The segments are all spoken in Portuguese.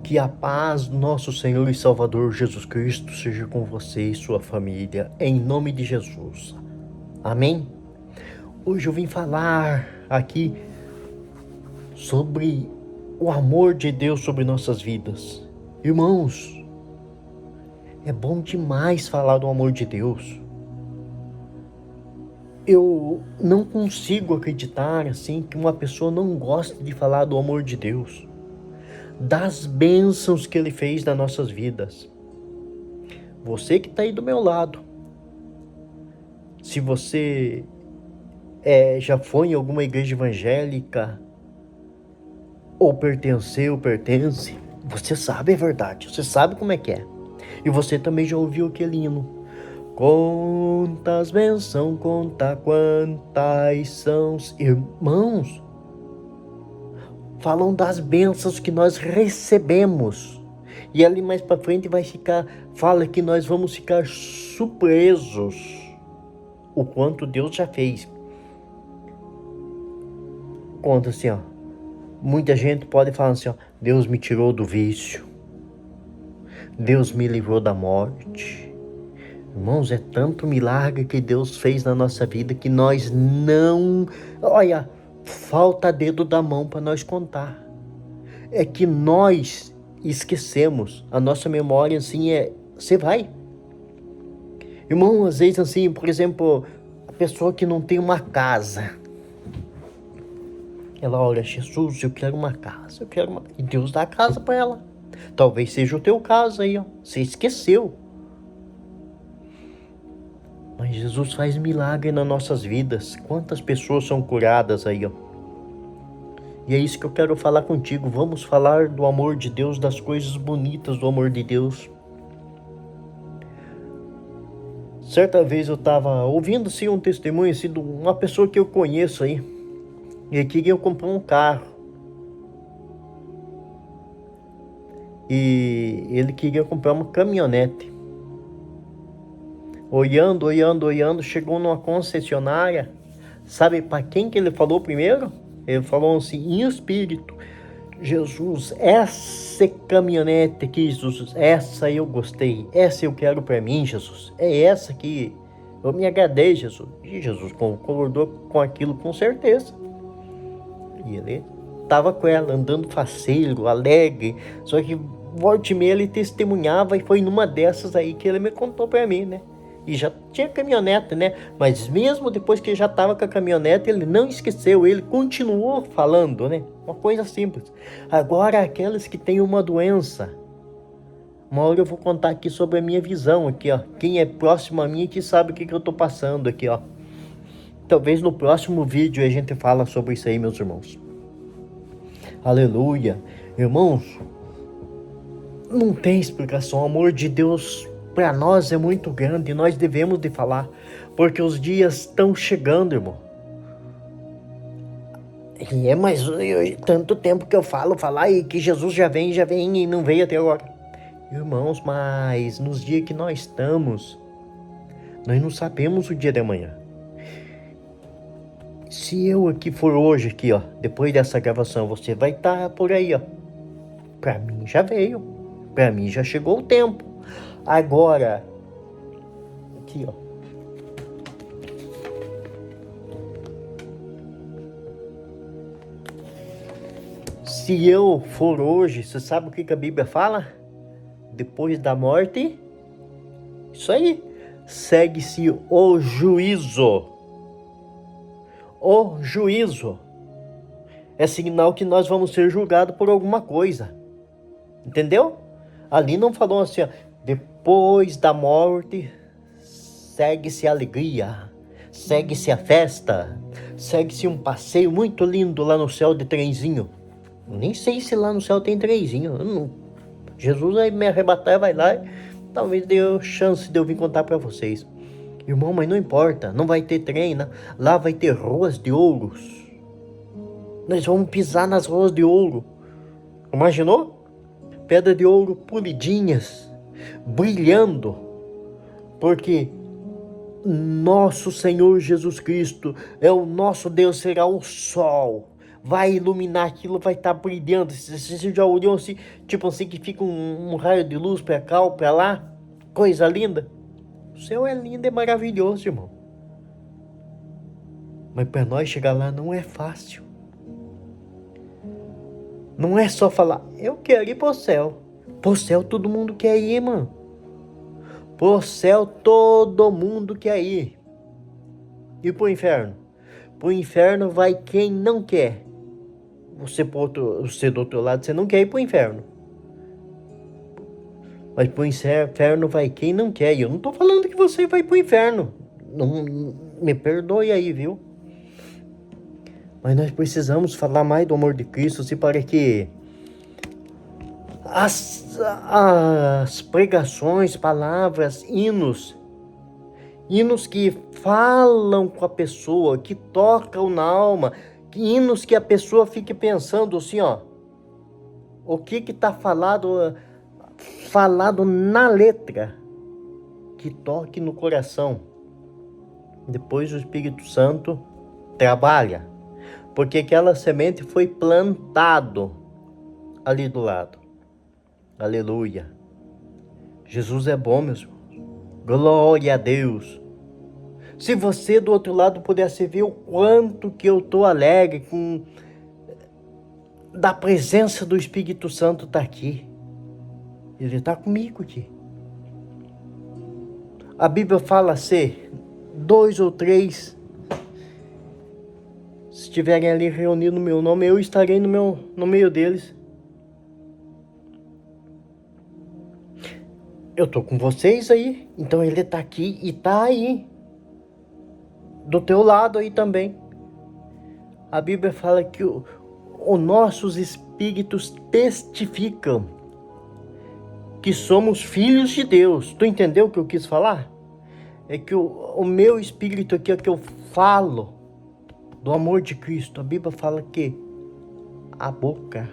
Que a paz do nosso Senhor e Salvador Jesus Cristo seja com você e sua família, em nome de Jesus. Amém? Hoje eu vim falar aqui sobre o amor de Deus sobre nossas vidas. Irmãos, é bom demais falar do amor de Deus. Eu não consigo acreditar assim que uma pessoa não gosta de falar do amor de Deus, das bênçãos que Ele fez nas nossas vidas. Você que está aí do meu lado, se você já foi em alguma igreja evangélica, ou pertence, você sabe a verdade, você sabe como é que é. E você também já ouviu aquele hino. Quantas bênçãos, conta quantas são. Irmãos, falam das bênçãos que nós recebemos. E ali mais para frente fala que nós vamos ficar surpresos o quanto Deus já fez. Conta assim, ó. Muita gente pode falar assim, ó, Deus me tirou do vício. Deus me livrou da morte. Irmãos, é tanto milagre que Deus fez na nossa vida que nós não... Olha, falta dedo da mão para nós contar. É que nós esquecemos. A nossa memória, assim, você vai. Irmão, às vezes, assim, por exemplo, a pessoa que não tem uma casa... Ela olha, Jesus, eu quero uma casa, E Deus dá a casa para ela. Talvez seja o teu caso aí, ó. Você esqueceu. Mas Jesus faz milagre nas nossas vidas. Quantas pessoas são curadas aí, ó. E é isso que eu quero falar contigo. Vamos falar do amor de Deus, das coisas bonitas do amor de Deus. Certa vez eu estava ouvindo, sim, um testemunho assim, de uma pessoa que eu conheço aí. Ele queria comprar um carro. E ele queria comprar uma caminhonete. Olhando, chegou numa concessionária. Sabe para quem que ele falou primeiro? Ele falou assim, em espírito: Jesus, essa caminhonete aqui, Jesus, essa eu gostei, essa eu quero para mim, Jesus. É essa que eu me agradei, Jesus. E Jesus concordou com aquilo com certeza. E ele estava com ela, andando faceiro, alegre. Só que volta e meia ele testemunhava, e foi numa dessas aí que ele me contou para mim, né? E já tinha caminhonete, né? Mas mesmo depois que ele já estava com a caminhonete, ele não esqueceu, ele continuou falando, né? Uma coisa simples. Agora, aqueles que têm uma doença, uma hora eu vou contar aqui sobre a minha visão aqui, ó. Quem é próximo a mim que sabe o que eu tô passando aqui, ó. Talvez no próximo vídeo a gente fala sobre isso aí, meus irmãos. Aleluia. Irmãos, não tem explicação. O amor de Deus para nós é muito grande e nós devemos de falar, porque os dias estão chegando, irmão. E mas tanto tempo que eu falar e que Jesus já vem e não veio até agora. Irmãos, mas nos dias que nós estamos, nós não sabemos o dia de amanhã. Se eu aqui for hoje, aqui, ó, depois dessa gravação, você vai estar por aí, ó. Para mim já veio. Para mim já chegou o tempo. Agora, aqui, ó. Se eu for hoje, você sabe o que a Bíblia fala? Depois da morte, isso aí, segue-se o juízo. O juízo é sinal que nós vamos ser julgados por alguma coisa. Entendeu? Ali não falou assim, ó, depois da morte, segue-se a alegria, segue-se a festa, segue-se um passeio muito lindo lá no céu de trenzinho. Nem sei se lá no céu tem trenzinho. Jesus vai me arrebatar e vai lá, talvez dê chance de eu vir contar para vocês. Irmão, mas não importa, não vai ter trem, né? Lá vai ter ruas de ouros. Nós vamos pisar nas ruas de ouro. Imaginou? Pedra de ouro polidinhas, brilhando, porque nosso Senhor Jesus Cristo é o nosso Deus, será o sol. vai iluminar aquilo, vai estar brilhando. Você já olhou assim, tipo assim, que fica um raio de luz para cá ou para lá? Coisa linda. O céu é lindo, é maravilhoso, irmão. Mas para nós chegar lá não é fácil. Não é só falar, eu quero ir pro céu. Pro céu todo mundo quer ir, mano. Pro céu todo mundo quer ir. E pro inferno? Pro inferno vai quem não quer. Você do outro lado, você não quer ir pro inferno. Mas pro inferno vai quem não quer. E eu não tô falando que você vai pro inferno. Não, me perdoe aí, viu? Mas nós precisamos falar mais do amor de Cristo, se para que as pregações, palavras, hinos que falam com a pessoa, que tocam na alma, hinos que a pessoa fique pensando assim, ó, o que tá falado na letra, que toque no coração. Depois o Espírito Santo trabalha, porque aquela semente foi plantado ali do lado. Aleluia. Jesus é bom, meus irmãos. Glória a Deus. Se você do outro lado pudesse ver o quanto que eu tô alegre com da presença do Espírito Santo tá aqui. Ele tá comigo aqui. A Bíblia fala se 2 ou 3 estiverem ali reunidos no meu nome, eu estarei no meio deles. Eu tô com vocês aí, então ele tá aqui e tá aí. Do teu lado aí também. A Bíblia fala que os nossos espíritos testificam que somos filhos de Deus. Tu entendeu o que eu quis falar? É que o meu espírito aqui é que eu falo do amor de Cristo. A Bíblia fala que a boca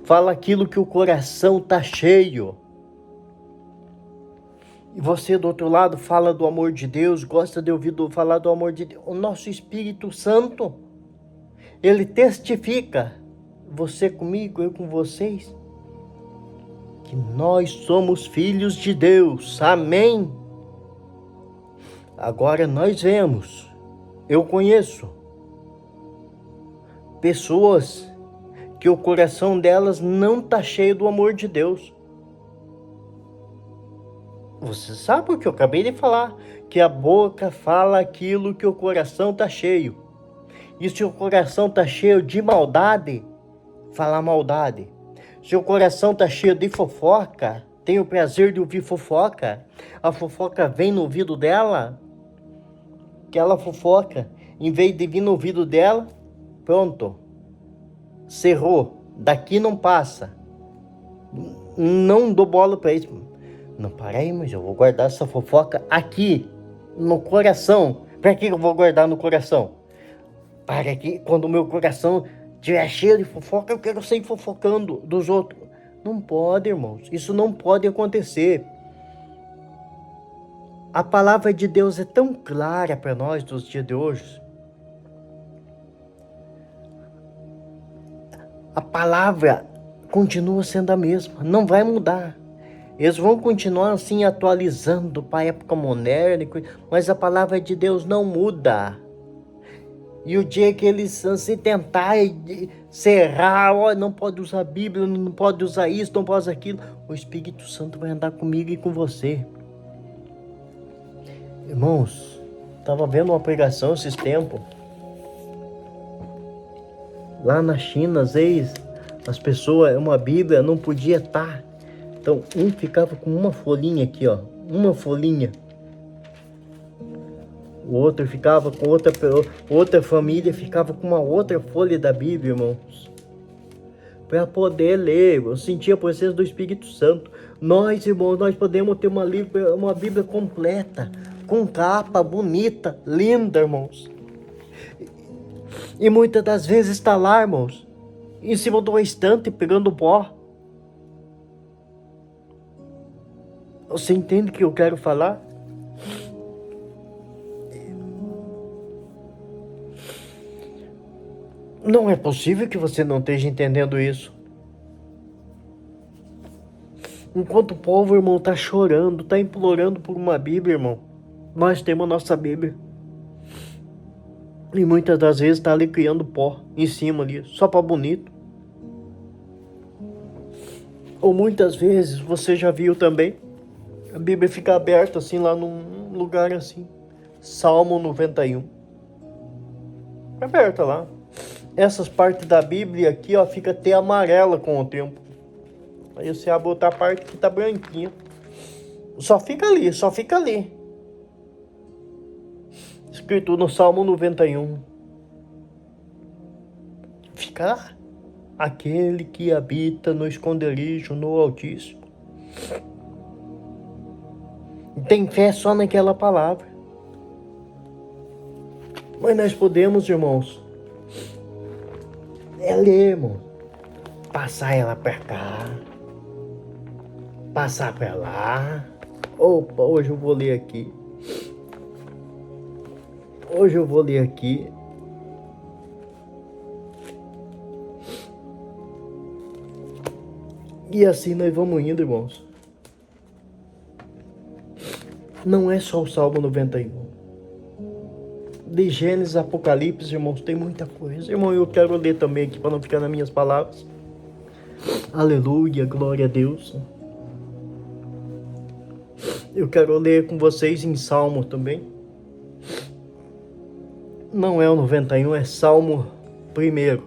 fala aquilo que o coração tá cheio. E você do outro lado fala do amor de Deus, gosta de ouvir falar do amor de Deus. O nosso Espírito Santo, ele testifica, você comigo, eu com vocês, que nós somos filhos de Deus. Amém? Agora nós vemos, eu conheço pessoas que o coração delas não está cheio do amor de Deus. Você sabe o que eu acabei de falar, que a boca fala aquilo que o coração está cheio. E se o coração está cheio de maldade, fala maldade. Se o coração está cheio de fofoca, tem o prazer de ouvir fofoca, a fofoca vem no ouvido dela, aquela fofoca, em vez de vir no ouvido dela, pronto, cerrou, daqui não passa, não dou bola para isso. Não, para aí, mas eu vou guardar essa fofoca aqui, no coração. Para que eu vou guardar no coração? Para que quando o meu coração estiver cheio de fofoca, eu quero sair fofocando dos outros. Não pode, irmãos, isso não pode acontecer. A palavra de Deus é tão clara para nós dos dias de hoje. A palavra continua sendo a mesma, não vai mudar. Eles vão continuar assim atualizando para a época moderna, mas a palavra de Deus não muda. E o dia que eles se tentarem serrar, não pode usar a Bíblia, não pode usar isso, não pode usar aquilo, o Espírito Santo vai andar comigo e com você. Irmãos, estava vendo uma pregação esses tempos. Lá na China, às vezes, as pessoas, uma Bíblia não podia estar. Então, um ficava com uma folhinha aqui, ó. Uma folhinha. O outro ficava com outra família ficava com uma outra folha da Bíblia, irmãos. Para poder ler. Eu sentia a presença do Espírito Santo. Nós, irmãos, nós podemos ter uma Bíblia completa. Com capa bonita, linda, irmãos. E muitas das vezes está lá, irmãos, em cima de uma estante, pegando pó. Você entende o que eu quero falar? Não é possível que você não esteja entendendo isso. Enquanto o povo, irmão, está chorando, está implorando por uma Bíblia, irmão, nós temos a nossa Bíblia. E muitas das vezes está ali criando pó em cima ali, só para bonito. Ou muitas vezes, você já viu também, a Bíblia fica aberta assim lá num lugar assim. Salmo 91. Aberta lá. Essas partes da Bíblia aqui, ó, fica até amarela com o tempo. Aí você abre outra parte que tá branquinha. Só fica ali, só fica ali. Escrito no Salmo 91. Fica aquele que habita no esconderijo no Altíssimo. Tem fé só naquela palavra. Mas nós podemos, irmãos, ler, irmão. Passar ela pra cá. Passar pra lá. Opa, hoje eu vou ler aqui. Hoje eu vou ler aqui. E assim nós vamos indo, irmãos. Não é só o Salmo 91. De Gênesis, Apocalipse, irmãos, tem muita coisa. Irmão, eu quero ler também aqui para não ficar nas minhas palavras. Aleluia, glória a Deus. Eu quero ler com vocês em Salmo também. Não é o 91, é Salmo 1.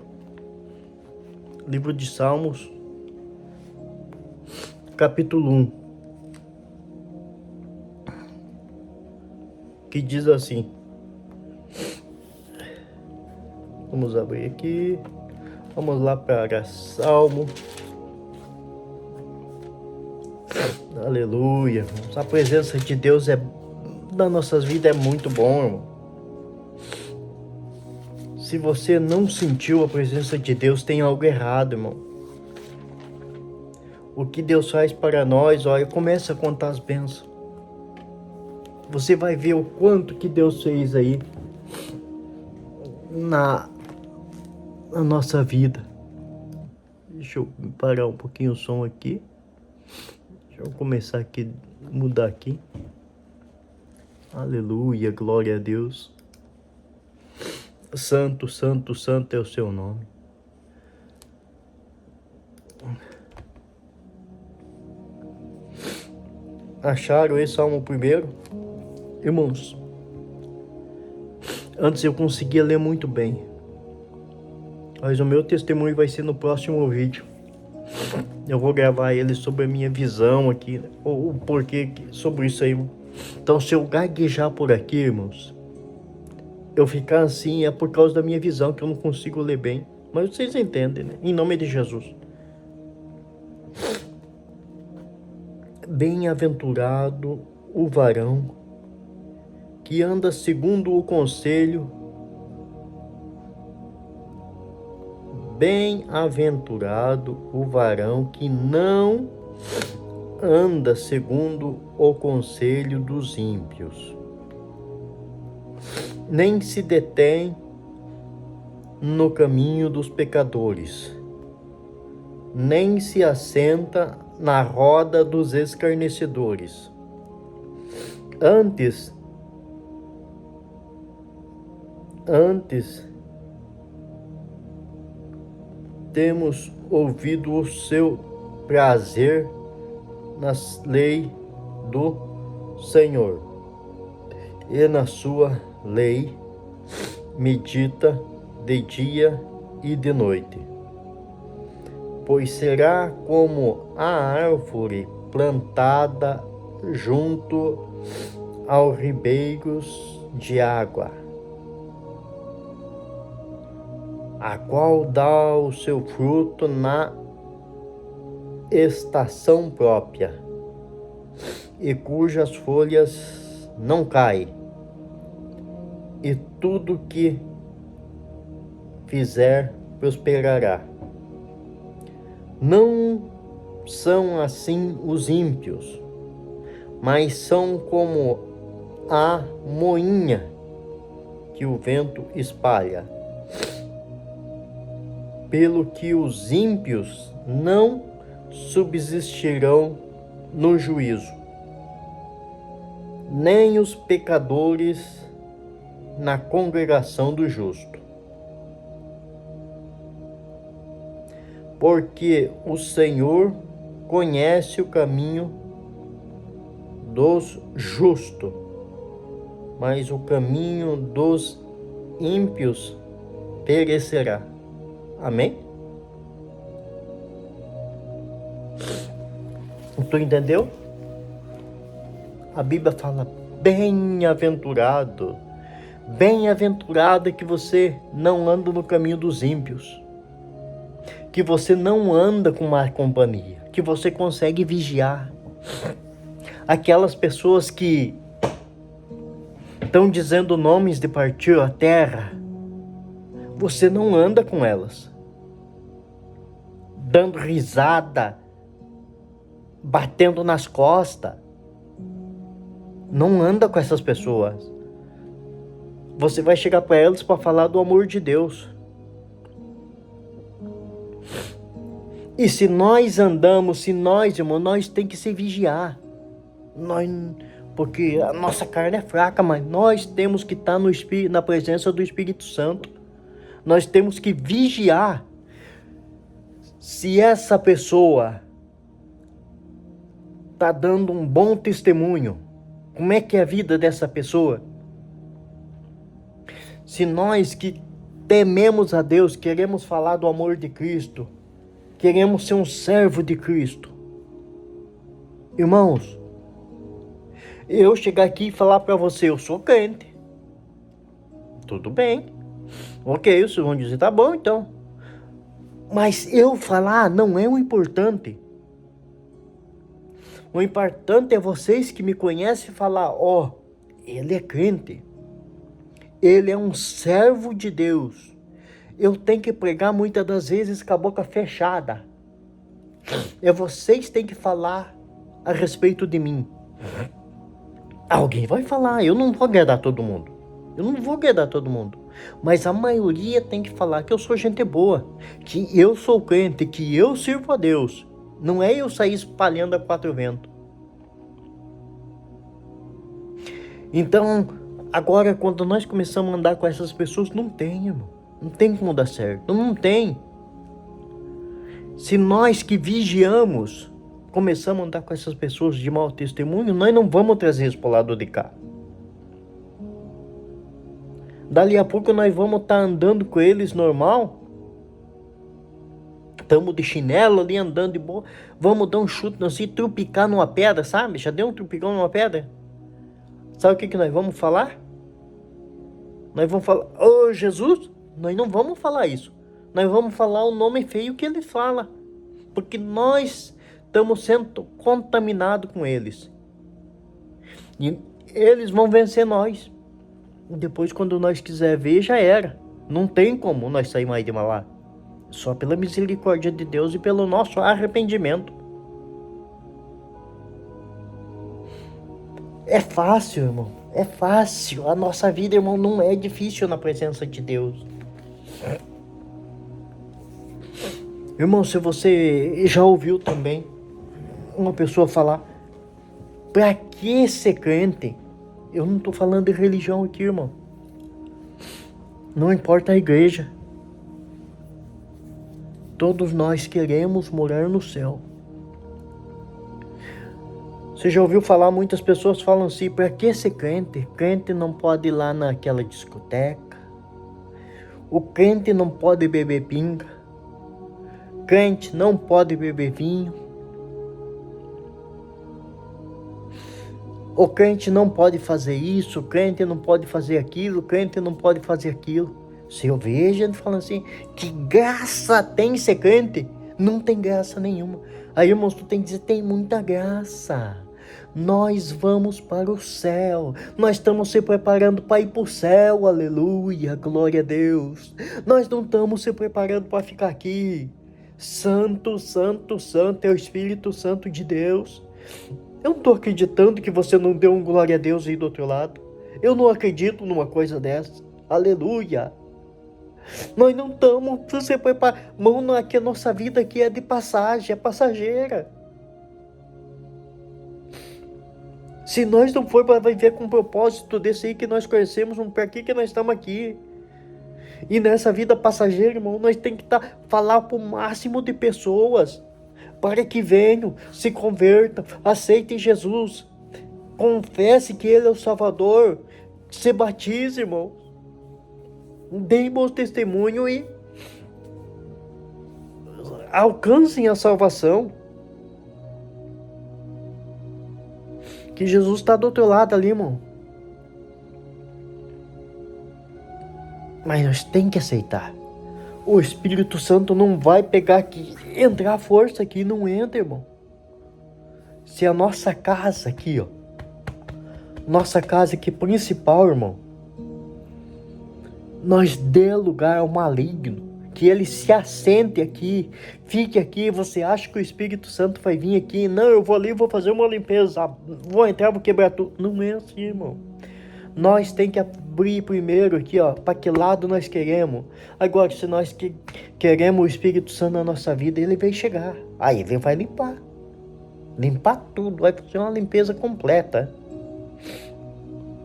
Livro de Salmos, capítulo 1. Que diz assim. Vamos abrir aqui. Vamos lá para Salmo. Aleluia. A presença de Deus nas nossas vidas é muito bom, irmão. Se você não sentiu a presença de Deus, tem algo errado, irmão. O que Deus faz para nós, olha, começa a contar as bênçãos. Você vai ver o quanto que Deus fez aí na nossa vida. Deixa eu parar um pouquinho o som aqui. Deixa eu começar aqui, mudar aqui. Aleluia, glória a Deus. Santo, santo, santo é o seu nome. Acharam esse Salmo 1? Irmãos, antes eu conseguia ler muito bem. Mas o meu testemunho vai ser no próximo vídeo. Eu vou gravar ele sobre a minha visão aqui, né? O porquê sobre isso aí. Então, se eu gaguejar por aqui, irmãos, eu ficar assim, é por causa da minha visão, que eu não consigo ler bem. Mas vocês entendem, né? Em nome de Jesus. Bem-aventurado o varão que anda segundo o conselho. Bem-aventurado o varão que não anda segundo o conselho dos ímpios, nem se detém no caminho dos pecadores, nem se assenta na roda dos escarnecedores. Antes temos ouvido o seu prazer nas leis do Senhor, e na sua lei medita de dia e de noite. Pois será como a árvore plantada junto aos ribeiros de água, a qual dá o seu fruto na estação própria, e cujas folhas não caem, e tudo que fizer prosperará. Não são assim os ímpios, mas são como a moinha que o vento espalha. pelo que os ímpios não subsistirão no juízo, nem os pecadores na congregação do justo. Porque o Senhor conhece o caminho dos justos, mas o caminho dos ímpios perecerá. Amém? Tu entendeu? A Bíblia fala: bem-aventurado, bem-aventurado que você não anda no caminho dos ímpios, que você não anda com má companhia, que você consegue vigiar. Aquelas pessoas que estão dizendo nomes de partir a terra, você não anda com elas, dando risada, batendo nas costas. Não anda com essas pessoas. Você vai chegar para elas para falar do amor de Deus. E se nós andamos, irmão, nós tem que se vigiar. Porque a nossa carne é fraca, mas nós temos que estar no Espírito, na presença do Espírito Santo. Nós temos que vigiar. Se essa pessoa está dando um bom testemunho, como é que é a vida dessa pessoa? Se nós que tememos a Deus, queremos falar do amor de Cristo, queremos ser um servo de Cristo, irmãos, eu chegar aqui e falar para você, eu sou crente, tudo bem, ok, vocês vão dizer, tá bom então, mas eu falar não é o importante. O importante é vocês que me conhecem falar, ó, ele é crente, ele é um servo de Deus. Eu tenho que pregar muitas das vezes com a boca fechada. Vocês têm que falar a respeito de mim. Alguém vai falar, eu não vou agradar todo mundo. Mas a maioria tem que falar que eu sou gente boa, que eu sou crente, que eu sirvo a Deus. Não é eu sair espalhando a quatro ventos. Então, agora quando nós começamos a andar com essas pessoas, não tem, irmão. Não tem como dar certo. Não tem. Se nós que vigiamos, começamos a andar com essas pessoas de mau testemunho, nós não vamos trazer isso para o lado de cá. Dali a pouco nós vamos estar andando com eles normal. Estamos de chinelo ali, andando de boa. Vamos dar um chute assim, trupicar numa pedra, sabe? Já deu um trupicão numa pedra? Sabe o que nós vamos falar? Nós vamos falar, ô Jesus? Nós não vamos falar isso. Nós vamos falar o nome feio que ele fala. Porque nós estamos sendo contaminados com eles. E eles vão vencer nós. E depois, quando nós quiser ver, já era. Não tem como nós sair mais de lá. Só pela misericórdia de Deus e pelo nosso arrependimento. É fácil, irmão. É fácil. A nossa vida, irmão, não é difícil na presença de Deus. Irmão, se você já ouviu também uma pessoa falar, pra que ser crente? Eu não estou falando de religião aqui, irmão. Não importa a igreja. Todos nós queremos morar no céu. Você já ouviu falar, muitas pessoas falam assim, para que ser crente? Crente não pode ir lá naquela discoteca. O crente não pode beber pinga. Crente não pode beber vinho. O crente não pode fazer isso, o crente não pode fazer aquilo, o crente não pode fazer aquilo. Se eu vejo gente falando assim, que graça tem ser crente? Não tem graça nenhuma. Aí, irmãos, tu tem que dizer, tem muita graça. Nós vamos para o céu. Nós estamos se preparando para ir para o céu. Aleluia, glória a Deus. Nós não estamos se preparando para ficar aqui. Santo, santo, santo é o Espírito Santo de Deus. Eu não estou acreditando que você não deu um glória a Deus aí do outro lado. Eu não acredito numa coisa dessa. Aleluia. Nós não estamos, você põe para mão aqui, a nossa vida aqui é de passagem, é passageira. Se nós não for para viver com um propósito desse aí que nós conhecemos, para que nós estamos aqui? E nessa vida passageira, irmão, nós temos que falar para o máximo de pessoas, para que venham, se convertam, aceitem Jesus, confesse que Ele é o Salvador, se batize, irmão, deem bom testemunho e alcancem a salvação. Que Jesus está do outro lado ali, irmão. Mas nós temos que aceitar. O Espírito Santo não vai pegar aqui, entrar a força aqui, não entra, irmão. Se a nossa casa aqui, ó, nossa casa aqui principal, irmão, nós dê lugar ao maligno, que ele se assente aqui, fique aqui. Você acha que o Espírito Santo vai vir aqui? Não, eu vou ali, vou fazer uma limpeza, vou entrar, vou quebrar tudo. Não é assim, irmão. Nós tem que abrir primeiro aqui, ó, para que lado nós queremos. Agora, se nós queremos o Espírito Santo na nossa vida, ele vai chegar. Aí ele vai limpar tudo, vai fazer uma limpeza completa.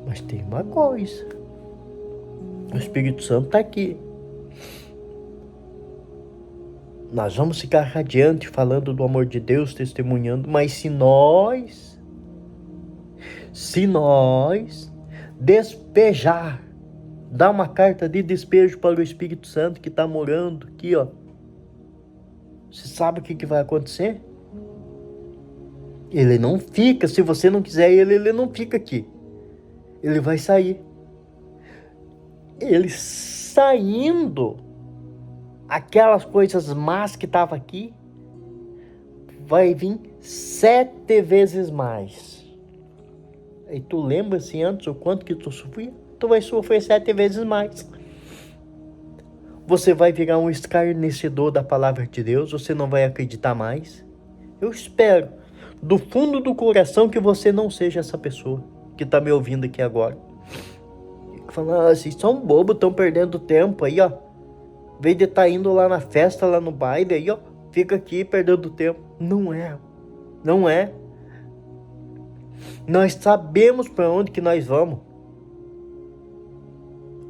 Mas tem uma coisa, o Espírito Santo está aqui. Nós vamos ficar radiante falando do amor de Deus, testemunhando, mas se nós despejar, dar uma carta de despejo para o Espírito Santo que está morando aqui, ó, você sabe o que vai acontecer? Ele não fica, se você não quiser ele não fica aqui. Ele vai sair. Ele saindo, aquelas coisas más que estavam aqui, vai vir 7 vezes mais. E tu lembra assim antes o quanto que tu sofria? Tu vai sofrer 7 vezes mais. Você vai virar um escarnecedor da palavra de Deus, você não vai acreditar mais. Eu espero, do fundo do coração, que você não seja essa pessoa que está me ouvindo aqui agora. Falando assim, são bobos, estão perdendo tempo aí, ó. Em vez de estar indo lá na festa, lá no baile, aí, ó, fica aqui perdendo tempo. Não é. Nós sabemos para onde que nós vamos.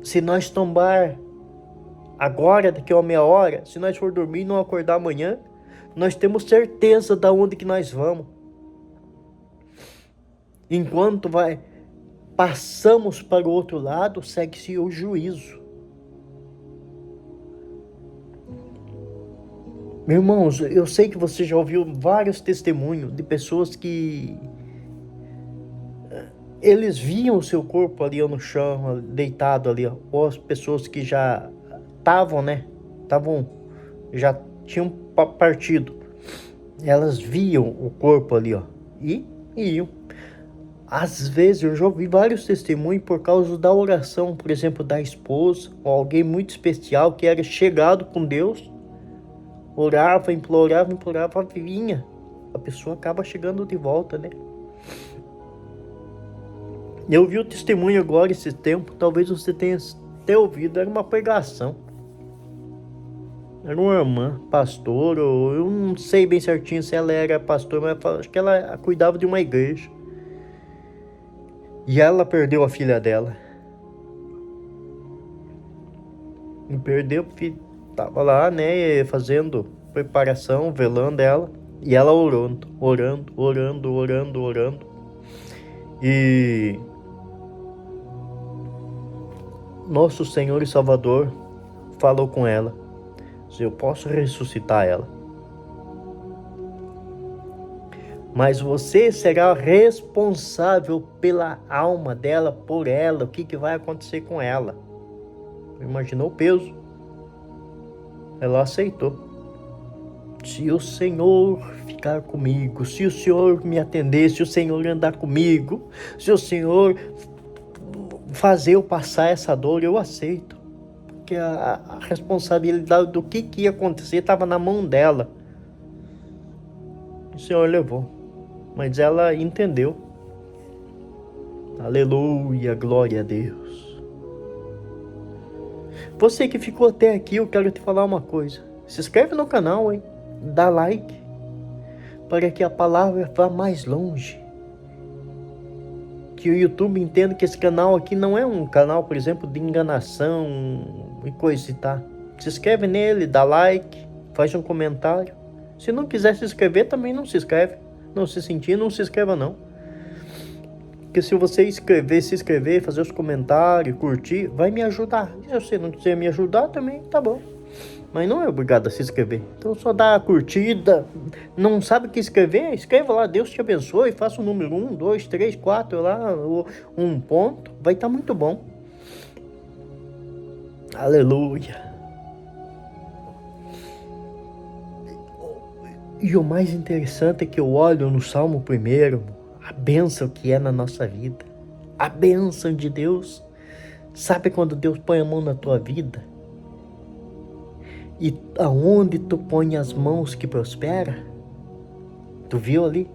Se nós tombar agora, daqui a uma meia hora, se nós for dormir e não acordar amanhã, nós temos certeza de onde que nós vamos. Enquanto passamos para o outro lado, segue-se o juízo. Meus irmãos, eu sei que você já ouviu vários testemunhos de pessoas que eles viam o seu corpo ali no chão, deitado ali, ó, ou as pessoas que já estavam, já tinham partido. Elas viam o corpo ali, ó, e iam. Às vezes eu já ouvi vários testemunhos por causa da oração, por exemplo, da esposa, ou alguém muito especial que era chegado com Deus, orava, implorava, vinha. A pessoa acaba chegando de volta, né? Eu vi o testemunho agora esse tempo, talvez você tenha até ouvido, era uma pregação. Era uma irmã, pastora, eu não sei bem certinho se ela era pastora, mas acho que ela cuidava de uma igreja. E ela perdeu a filha dela. E perdeu, porque estava lá, né, fazendo preparação, velando ela. E ela orando. E nosso Senhor e Salvador falou com ela: eu posso ressuscitar ela, mas você será responsável pela alma dela, por ela, o que vai acontecer com ela. Imaginou o peso? Ela aceitou. Se o Senhor ficar comigo, se o Senhor me atender, se o Senhor andar comigo, se o Senhor fazer eu passar essa dor, eu aceito. Porque a responsabilidade do que ia acontecer estava na mão dela. O Senhor levou. Mas ela entendeu. Aleluia, glória a Deus. Você que ficou até aqui, eu quero te falar uma coisa. Se inscreve no canal, hein? Dá like, para que a palavra vá mais longe. Que o YouTube entenda que esse canal aqui não é um canal, por exemplo, de enganação e coisa e tal. Se inscreve nele, dá like, faz um comentário. Se não quiser se inscrever, também não se inscreve. Não se sentir, não se inscreva não. Porque se você se inscrever, fazer os comentários, curtir, vai me ajudar. Se você não quiser me ajudar, também tá bom. Mas não é obrigado a se inscrever. Então só dá a curtida. Não sabe o que escrever? Escreva lá, Deus te abençoe. Faça o número 1, 2, 3, 4 lá, um ponto. Vai estar muito bom. Aleluia. E o mais interessante é que eu olho no Salmo 1, a bênção que é na nossa vida. A bênção de Deus. Sabe quando Deus põe a mão na tua vida? E aonde tu põe as mãos que prospera? Tu viu ali?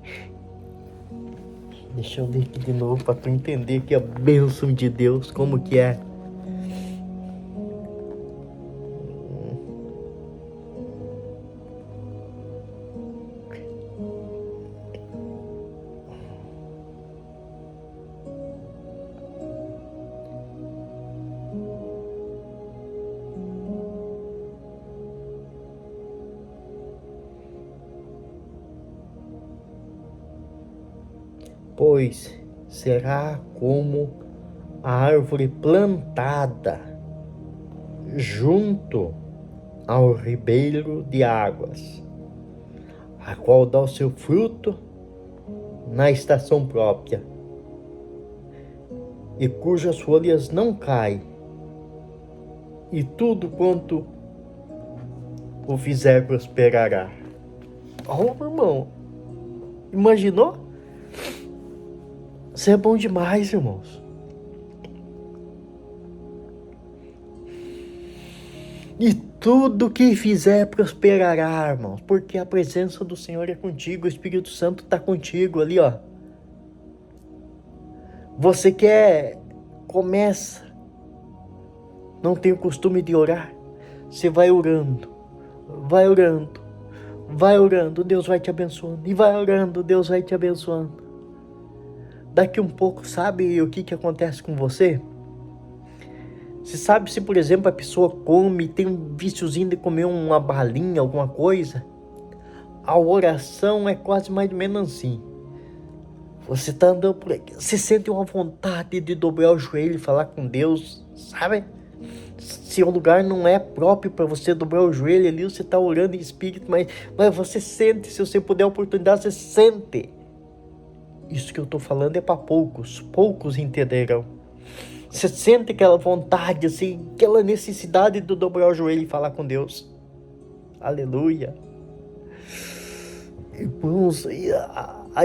Deixa eu ler aqui de novo para tu entender que a bênção de Deus, como que é. Pois será como a árvore plantada junto ao ribeiro de águas, a qual dá o seu fruto na estação própria, e cujas folhas não caem, e tudo quanto o fizer prosperará. Oh, meu irmão, imaginou? Isso é bom demais, irmãos. E tudo que fizer prosperará, irmãos, porque a presença do Senhor é contigo, o Espírito Santo está contigo ali, ó. Você começa, não tem o costume de orar, você vai orando, Deus vai te abençoando, e vai orando, Deus vai te abençoando. Daqui um pouco, sabe o que acontece com você? Você sabe se, por exemplo, a pessoa come, tem um viciozinho de comer uma balinha, alguma coisa? A oração é quase mais ou menos assim. Você tá andando por aqui, você sente uma vontade de dobrar o joelho e falar com Deus, sabe? Se o lugar não é próprio para você dobrar o joelho ali, você tá orando em espírito, mas você sente, se você puder a oportunidade, você sente. Isso que eu estou falando é para poucos entenderão. Você sente aquela vontade, assim, aquela necessidade de dobrar o joelho e falar com Deus. Aleluia. Irmãos,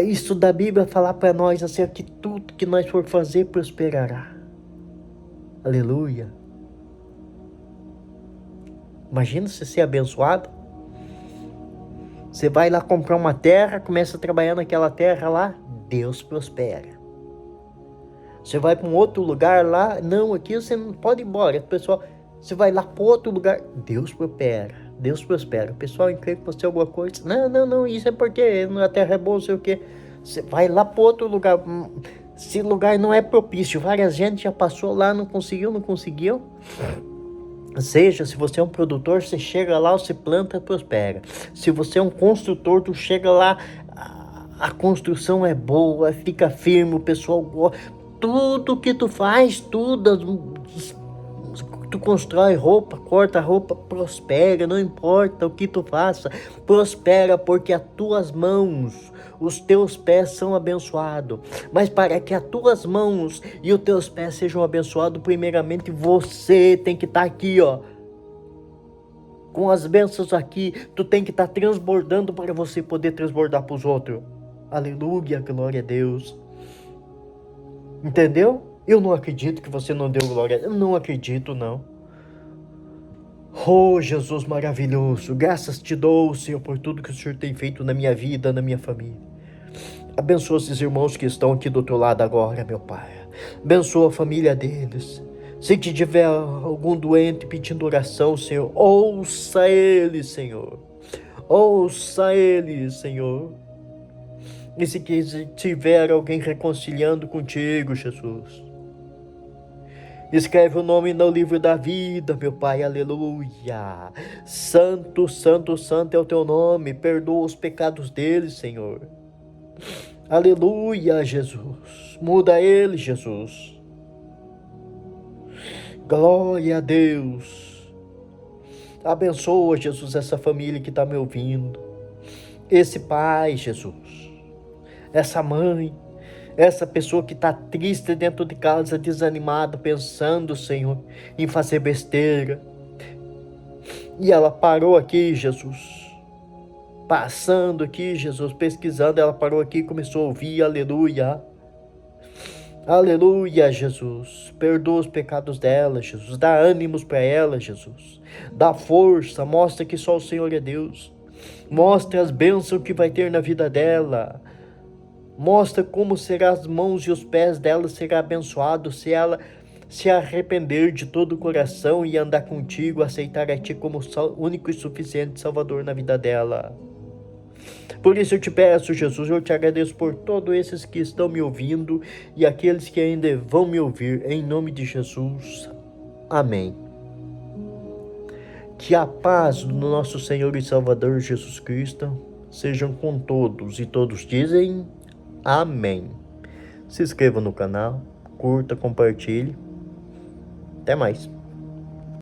isso da Bíblia falar para nós, assim, que tudo que nós for fazer prosperará. Aleluia. Imagina você ser abençoado. Você vai lá comprar uma terra, começa a trabalhar naquela terra lá, Deus prospera. Você vai para um outro lugar lá, não, aqui você não pode ir embora. Pessoal, você vai lá para outro lugar, Deus prospera. O pessoal encrenca com você alguma coisa, não, isso é porque a terra é boa, não sei o quê. Você vai lá para outro lugar, esse lugar não é propício, várias gente já passou lá, não conseguiu. Seja, se você é um produtor, você chega lá, você planta, prospera. Se você é um construtor, tu chega lá, a construção é boa, fica firme, o pessoal gosta. Tudo que tu faz, tu constrói roupa, corta roupa, prospera, não importa o que tu faça, prospera, porque as tuas mãos, os teus pés são abençoados. Mas para que as tuas mãos e os teus pés sejam abençoados, primeiramente você tem que estar aqui, ó. Com as bênçãos aqui, tu tem que estar transbordando para você poder transbordar para os outros. Aleluia, glória a Deus. Entendeu? Eu não acredito que você não deu glória. Eu não acredito, não. Oh, Jesus maravilhoso. Graças te dou, Senhor, por tudo que o Senhor tem feito na minha vida, na minha família. Abençoa esses irmãos que estão aqui do outro lado agora, meu Pai. Abençoa a família deles. Se que tiver algum doente pedindo oração, Senhor, ouça ele, Senhor. Ouça ele, Senhor. E se tiver alguém reconciliando contigo, Jesus, escreve o nome no livro da vida, meu Pai, aleluia. Santo, santo, santo é o teu nome, perdoa os pecados deles, Senhor. Aleluia, Jesus. Muda ele, Jesus. Glória a Deus. Abençoa, Jesus, essa família que está me ouvindo. Esse pai, Jesus. Essa mãe. Essa pessoa que está triste dentro de casa, desanimada, pensando, Senhor, em fazer besteira. E ela parou aqui, Jesus. Passando aqui, Jesus, pesquisando, ela parou aqui e começou a ouvir, aleluia. Aleluia, Jesus. Perdoa os pecados dela, Jesus. Dá ânimos para ela, Jesus. Dá força, mostra que só o Senhor é Deus. Mostra as bênçãos que vai ter na vida dela. Mostra como serão as mãos e os pés dela serão abençoados se ela se arrepender de todo o coração e andar contigo, aceitar a Ti como único e suficiente Salvador na vida dela. Por isso eu te peço, Jesus, eu te agradeço por todos esses que estão me ouvindo e aqueles que ainda vão me ouvir, em nome de Jesus. Amém. Que a paz do nosso Senhor e Salvador Jesus Cristo sejam com todos e todos dizem amém. Se inscreva no canal, curta, compartilhe. Até mais.